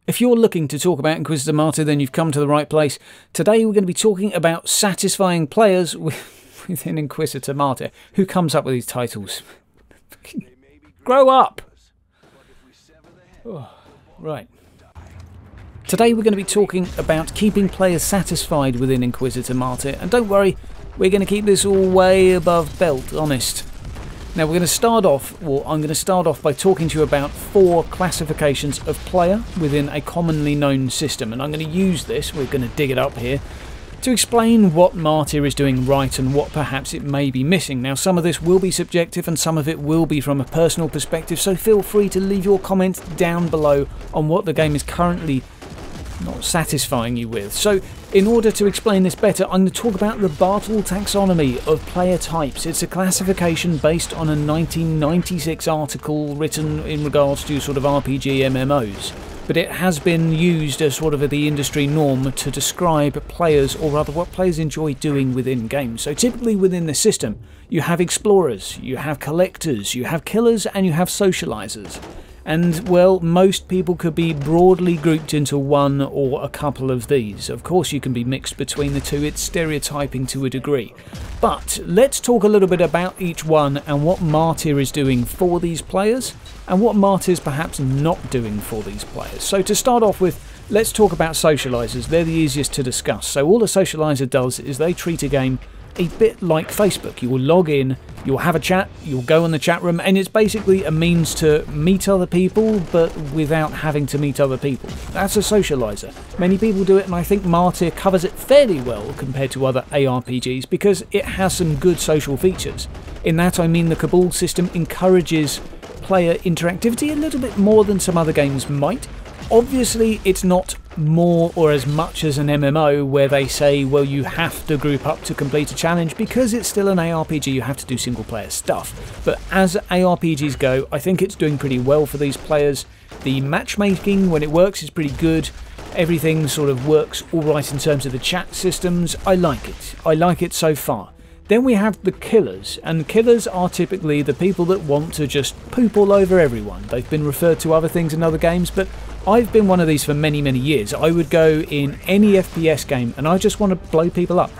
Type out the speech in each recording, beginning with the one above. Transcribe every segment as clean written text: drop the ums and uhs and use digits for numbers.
If you're looking to talk about Inquisitor Martyr, then you've come to the right place. Today we're going to be talking about satisfying players within Inquisitor Martyr. Who comes up with these titles? Grow up! Oh, right. Today we're going to be talking about keeping players satisfied within Inquisitor Martyr. And don't worry, we're going to keep this all way above belt, honest. Now we're going to start off, or I'm going to start off by talking to you about 4 classifications of player within a commonly known system, and I'm going to use this, we're going to dig it up here, to explain what Martyr is doing right and what perhaps it may be missing. Now some of this will be subjective and some of it will be from a personal perspective, so feel free to leave your comments down below on what the game is currently not satisfying you with. So in order to explain this better, I'm going to talk about the Bartle taxonomy of player types. It's a classification based on a 1996 article written in regards to sort of RPG MMOs, but it has been used as sort of the industry norm to describe players, or rather what players enjoy doing within games. So typically within the system you have explorers, you have collectors, you have killers, and you have socializers. And, well, most people could be broadly grouped into one or a couple of these. Of course you can be mixed between the two, it's stereotyping to a degree. But let's talk a little bit about each one and what Martyr is doing for these players and what Martyr is perhaps not doing for these players. So to start off with, let's talk about socializers. They're the easiest to discuss. So all a socializer does is they treat a game a bit like Facebook. You will log in, you'll have a chat, you'll go in the chat room, and it's basically a means to meet other people, but without having to meet other people. That's a socializer. Many people do it, and I think Martyr covers it fairly well compared to other ARPGs because it has some good social features. In that I mean the Cabal system encourages player interactivity a little bit more than some other games might. Obviously it's not more or as much as an MMO where they say, well, you have to group up to complete a challenge, because it's still an ARPG, you have to do single player stuff. But as ARPGs go, I think it's doing pretty well for these players. The matchmaking, when it works, is pretty good. Everything sort of works alright in terms of the chat systems. I like it. I like it so far. Then we have the killers, and killers are typically the people that want to just poop all over everyone. They've been referred to other things in other games, but I've been one of these for many years. I would go in any FPS game and I just want to blow people up.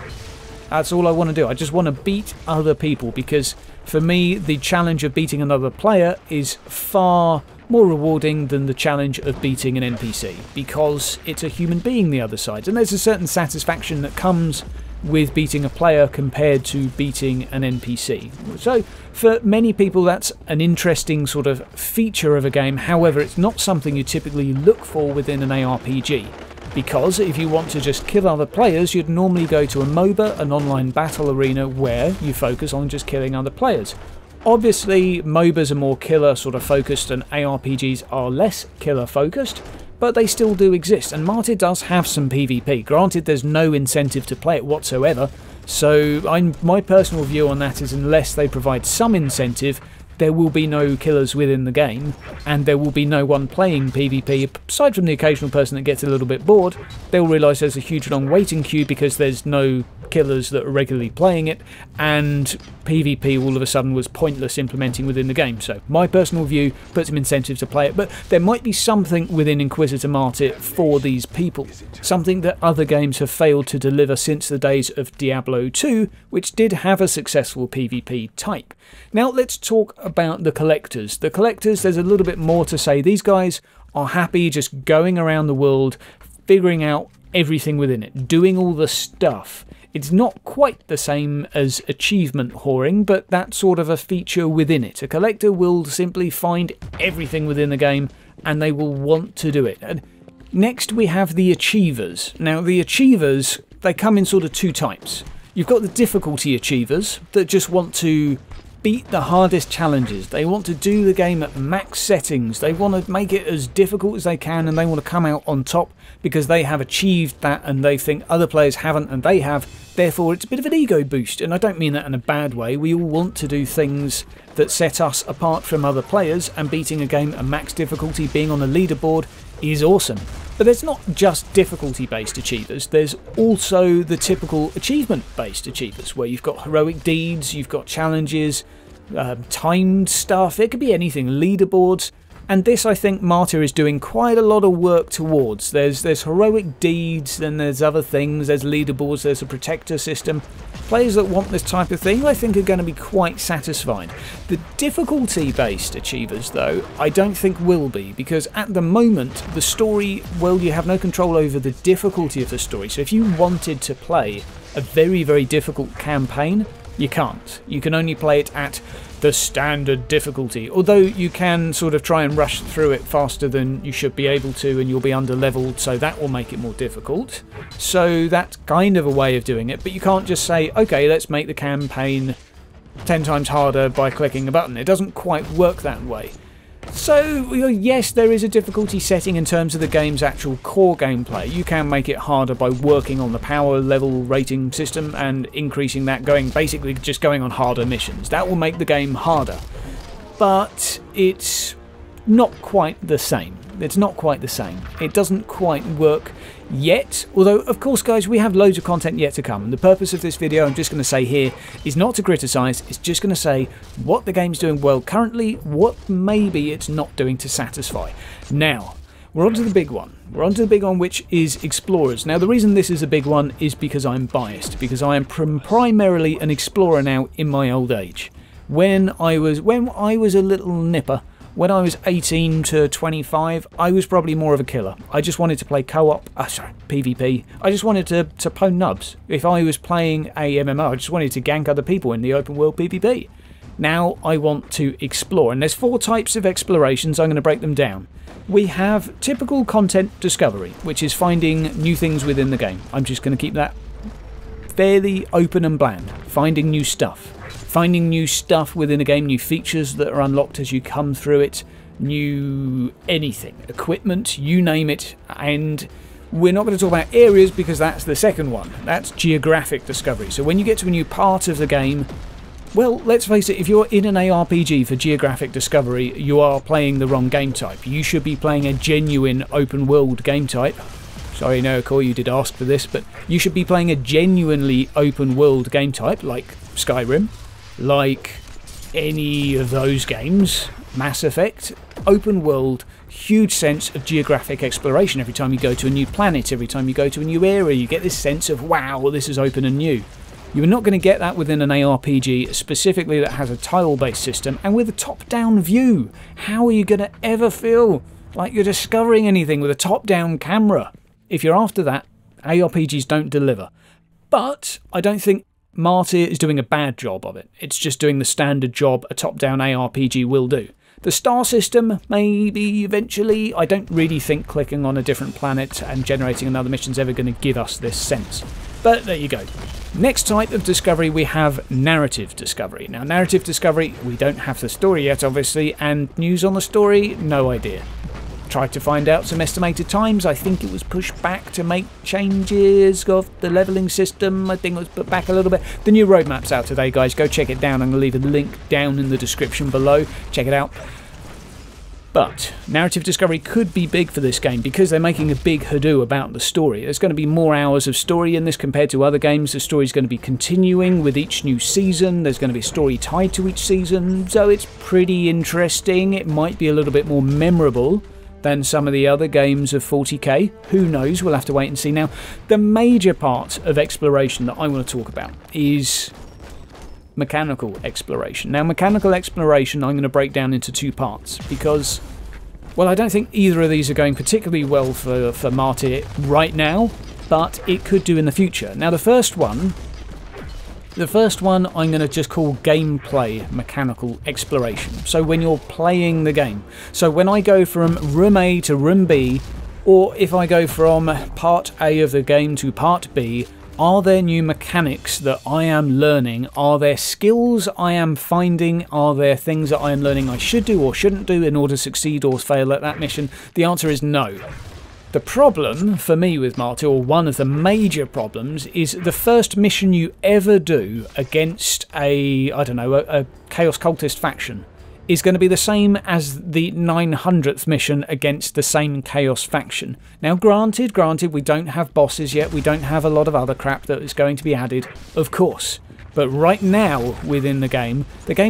That's all I want to do. I just want to beat other people, because for me the challenge of beating another player is far more rewarding than the challenge of beating an NPC, because it's a human being the other side, and there's a certain satisfaction that comes with beating a player compared to beating an NPC. So for many people that's an interesting sort of feature of a game. However, it's not something you typically look for within an ARPG, because if you want to just kill other players, you'd normally go to a MOBA, an online battle arena, where you focus on just killing other players. Obviously MOBAs are more killer sort of focused and ARPGs are less killer focused, but they still do exist, and Martyr does have some PvP. Granted, there's no incentive to play it whatsoever, so my personal view on that is unless they provide some incentive, there will be no killers within the game, and there will be no one playing PvP. Aside from the occasional person that gets a little bit bored, they'll realise there's a huge long waiting queue because there's no killers that are regularly playing it, and PvP all of a sudden was pointless implementing within the game. So my personal view puts some incentive to play it, but there might be something within Inquisitor Martyr for these people, something that other games have failed to deliver since the days of Diablo 2, which did have a successful PvP type. Now let's talk about the collectors. The collectors, there's a little bit more to say. These guys are happy just going around the world, figuring out everything within it, doing all the stuff. It's not quite the same as achievement whoring, but that's sort of a feature within it. A collector will simply find everything within the game and they will want to do it. And next we have the achievers. Now the achievers, they come in sort of 2 types. You've got the difficulty achievers that just want to beat the hardest challenges. They want to do the game at max settings. They want to make it as difficult as they can, and they want to come out on top because they have achieved that and they think other players haven't and they have. Therefore it's a bit of an ego boost, and I don't mean that in a bad way. We all want to do things that set us apart from other players, and beating a game at max difficulty, being on a leaderboard, is awesome. But there's not just difficulty based achievers, there's also the typical achievement based achievers, where you've got heroic deeds, you've got challenges, timed stuff, it could be anything, leaderboards. And this, I think, Martyr is doing quite a lot of work towards. There's heroic deeds, then there's other things, there's leaderboards, there's a protector system. Players that want this type of thing, I think, are going to be quite satisfied. The difficulty-based achievers, though, I don't think will be, because at the moment, the story, well, you have no control over the difficulty of the story. So if you wanted to play a very, very difficult campaign, you can't. You can only play it at the standard difficulty, although you can sort of try and rush through it faster than you should be able to, and you'll be under-leveled, so that will make it more difficult. So that's kind of a way of doing it, but you can't just say, okay, let's make the campaign 10 times harder by clicking a button. It doesn't quite work that way. So, yes, there is a difficulty setting in terms of the game's actual core gameplay. You can make it harder by working on the power level rating system and increasing that, basically just going on harder missions. That will make the game harder. But it's not quite the same. It's not quite the same. It doesn't quite work yet, although of course guys, we have loads of content yet to come, and the purpose of this video, I'm just going to say here, is not to criticise, it's just going to say what the game's doing well currently, what maybe it's not doing to satisfy. Now, we're on to the big one. We're on to the big one, which is Explorers. Now the reason this is a big one is because I'm biased, because I am primarily an explorer now in my old age. When I was a little nipper, when I was 18 to 25, I was probably more of a killer. I just wanted to play co-op, PvP. I just wanted to pwn nubs. If I was playing a MMO, I just wanted to gank other people in the open world PvP. Now I want to explore, and there's 4 types of explorations. I'm going to break them down. We have typical content discovery, which is finding new things within the game. I'm just going to keep that fairly open and bland. Finding new stuff. Finding new stuff within a game, new features that are unlocked as you come through it, new anything, equipment, you name it. And we're not going to talk about areas because that's the second one. That's geographic discovery. So when you get to a new part of the game, well, let's face it, if you're in an ARPG for geographic discovery, you are playing the wrong game type. You should be playing a genuine open world game type. Sorry, no, Core, you did ask for this, but you should be playing a genuinely open world game type like Skyrim, like any of those games, Mass Effect, open world, huge sense of geographic exploration. Every time you go to a new planet, every time you go to a new area, you get this sense of, wow, this is open and new. You're not going to get that within an ARPG, specifically that has a tile-based system, and with a top-down view. How are you going to ever feel like you're discovering anything with a top-down camera? If you're after that, ARPGs don't deliver. But I don't think Martyr is doing a bad job of it. It's just doing the standard job a top-down ARPG will do. The star system, maybe eventually. I don't really think clicking on a different planet and generating another mission is ever going to give us this sense. But there you go. Next type of discovery, we have narrative discovery. Now, narrative discovery, we don't have the story yet, obviously, and news on the story, no idea. Tried to find out some estimated times. I think it was pushed back to make changes of the leveling system. I think it was put back a little bit. The new roadmap's out today, guys. Go check it down. I'm going to leave a link down in the description below. Check it out. But narrative discovery could be big for this game because they're making a big hoodoo about the story. There's going to be more hours of story in this compared to other games. The story's going to be continuing with each new season. There's going to be a story tied to each season, so it's pretty interesting. It might be a little bit more memorable than some of the other games of 40k. Who knows? We'll have to wait and see. Now, the major part of exploration that I want to talk about is mechanical exploration. Now, mechanical exploration I'm going to break down into 2 parts because, well, I don't think either of these are going particularly well for Martyr right now, but it could do in the future. Now, the first one I'm going to just call gameplay mechanical exploration. So when you're playing the game. So when I go from room A to room B, or if I go from part A of the game to part B, are there new mechanics that I am learning? Are there skills I am finding? Are there things that I am learning I should do or shouldn't do in order to succeed or fail at that mission? The answer is no. The problem for me with Martyr, or one of the major problems, is the first mission you ever do against a Chaos Cultist faction is going to be the same as the 900th mission against the same Chaos faction. Now granted, we don't have bosses yet, we don't have a lot of other crap that is going to be added, of course. But right now within the game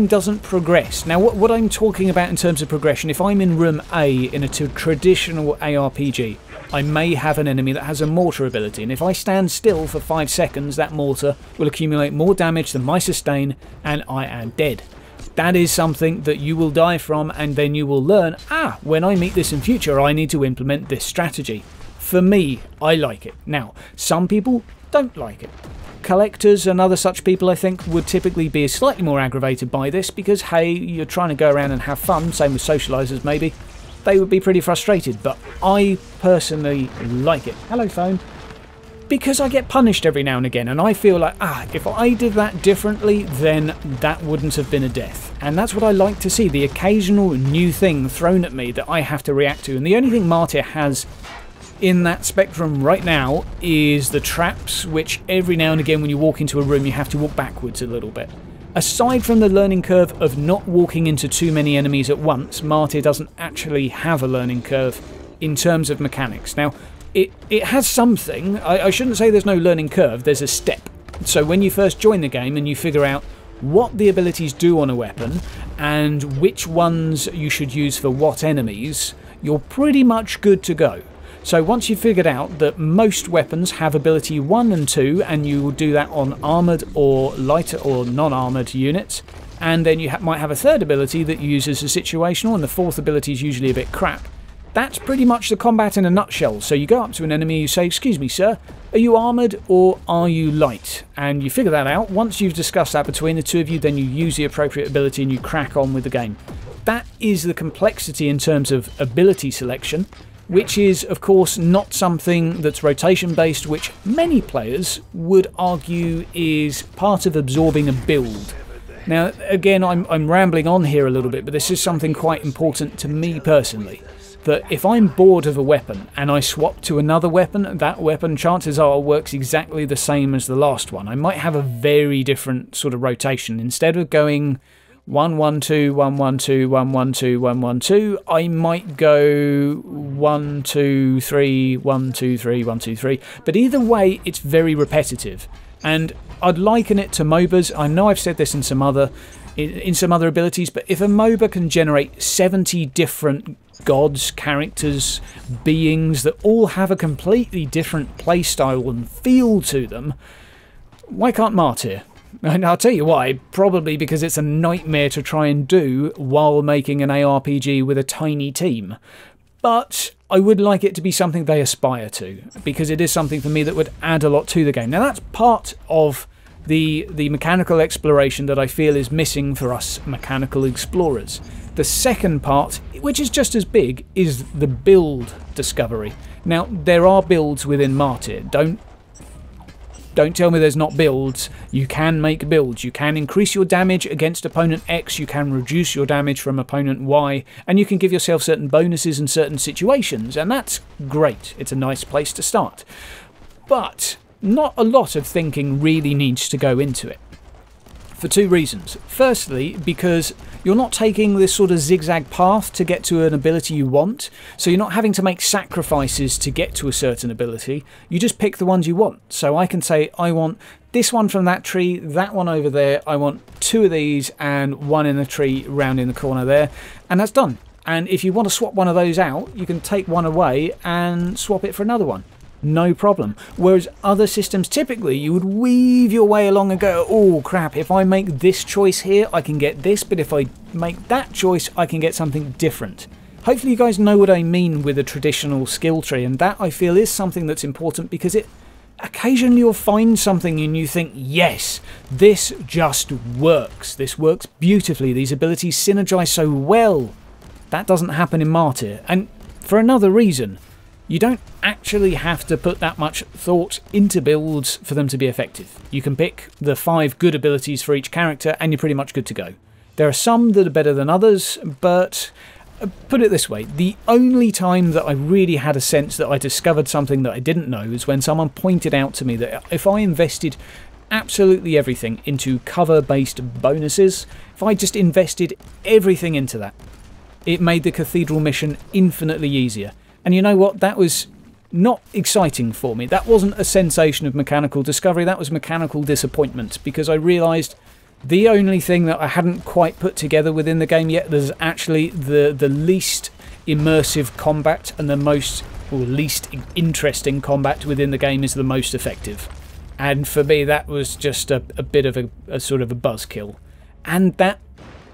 doesn't progress. Now what I'm talking about in terms of progression, if I'm in room A in a traditional ARPG, I may have an enemy that has a mortar ability, and if I stand still for 5 seconds, that mortar will accumulate more damage than my sustain, and I am dead. That is something that you will die from, and then you will learn, when I meet this in future, I need to implement this strategy. For me, I like it. Now, some people don't like it. Collectors and other such people, I think, would typically be slightly more aggravated by this because, hey, you're trying to go around and have fun, same with socialisers maybe. They would be pretty frustrated, but I personally like it. Hello, phone. Because I get punished every now and again, and I feel like, if I did that differently, then that wouldn't have been a death. And that's what I like to see, the occasional new thing thrown at me that I have to react to. And the only thing Martyr has in that spectrum right now is the traps, which every now and again when you walk into a room you have to walk backwards a little bit. Aside from the learning curve of not walking into too many enemies at once, Martyr doesn't actually have a learning curve in terms of mechanics. Now, it has something. I shouldn't say there's no learning curve, there's a step. So when you first join the game and you figure out what the abilities do on a weapon and which ones you should use for what enemies, you're pretty much good to go. So once you've figured out that most weapons have ability 1 and 2, and you will do that on armoured or lighter or non-armoured units, and then you might have a third ability that uses a situational, and the fourth ability is usually a bit crap. That's pretty much the combat in a nutshell. So you go up to an enemy, you say, "Excuse me, sir, are you armoured or are you light?" And you figure that out. Once you've discussed that between the two of you, then you use the appropriate ability and you crack on with the game. That is the complexity in terms of ability selection, which is, of course, not something that's rotation-based, which many players would argue is part of absorbing a build. Now, again, I'm rambling on here a little bit, but this is something quite important to me personally, that if I'm bored of a weapon and I swap to another weapon, that weapon, chances are, works exactly the same as the last one. I might have a very different sort of rotation. Instead of going 1-1-2, 1-1-2, 1-1-2, 1-1-2, I might go 1-2-3, 1-2-3, 1-2-3. But either way, it's very repetitive. And I'd liken it to MOBAs. I know I've said this in some other abilities, but if a MOBA can generate 70 different gods, characters, beings that all have a completely different playstyle and feel to them, why can't Martyr? And I'll tell you why, probably because it's a nightmare to try and do while making an ARPG with a tiny team. But I would like it to be something they aspire to, because it is something for me that would add a lot to the game. Now that's part of the mechanical exploration that I feel is missing for us mechanical explorers. The second part, which is just as big, is the build discovery. Now, there are builds within Martyr. Don't tell me there's not builds. You can make builds. You can increase your damage against opponent X, you can reduce your damage from opponent Y, and you can give yourself certain bonuses in certain situations, and that's great. It's a nice place to start. But not a lot of thinking really needs to go into it. For two reasons. Firstly, because you're not taking this sort of zigzag path to get to an ability you want, so you're not having to make sacrifices to get to a certain ability. You just pick the ones you want. So I can say, I want this one from that tree, that one over there, I want 2 of these and 1 in the tree round in the corner there, and that's done. And if you want to swap one of those out, you can take one away and swap it for another one. No problem. Whereas other systems, typically you would weave your way along and go, oh crap, if I make this choice here I can get this, but if I make that choice I can get something different. Hopefully you guys know what I mean with a traditional skill tree, and that I feel is something that's important, because it occasionally you'll find something and you think, yes, this just works. This works beautifully. These abilities synergize so well. That doesn't happen in Martyr. And for another reason, you don't actually have to put that much thought into builds for them to be effective. You can pick the 5 good abilities for each character and you're pretty much good to go. There are some that are better than others, but put it this way, the only time that I really had a sense that I discovered something that I didn't know is when someone pointed out to me that if I invested absolutely everything into cover-based bonuses, if I just invested everything into that, it made the Cathedral mission infinitely easier. And you know what? That was not exciting for me. That wasn't a sensation of mechanical discovery, that was mechanical disappointment, because I realised the only thing that I hadn't quite put together within the game yet was actually the least immersive combat, and the least interesting combat within the game is the most effective. And for me, that was just a bit of a sort of a buzzkill. And that,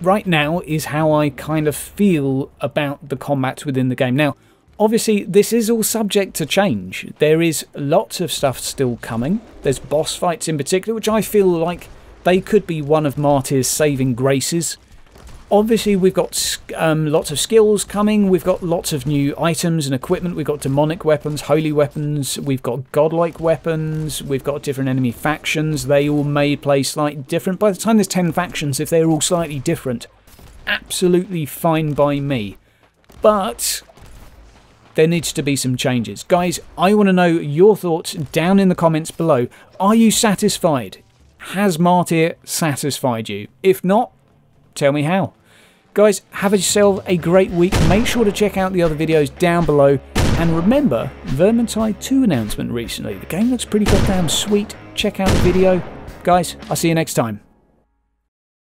right now, is how I kind of feel about the combat within the game. Now, obviously, this is all subject to change. There is lots of stuff still coming. There's boss fights in particular, which I feel like they could be one of Martyr's saving graces. Obviously, we've got lots of skills coming. We've got lots of new items and equipment. We've got demonic weapons, holy weapons. We've got godlike weapons. We've got different enemy factions. They all may play slightly different. By the time there's 10 factions, if they're all slightly different, absolutely fine by me. But there needs to be some changes. Guys, I want to know your thoughts down in the comments below. Are you satisfied? Has Martyr satisfied you? If not, tell me how. Guys, have yourself a great week. Make sure to check out the other videos down below. And remember, Vermintide 2 announcement recently. The game looks pretty goddamn sweet. Check out the video. Guys, I'll see you next time.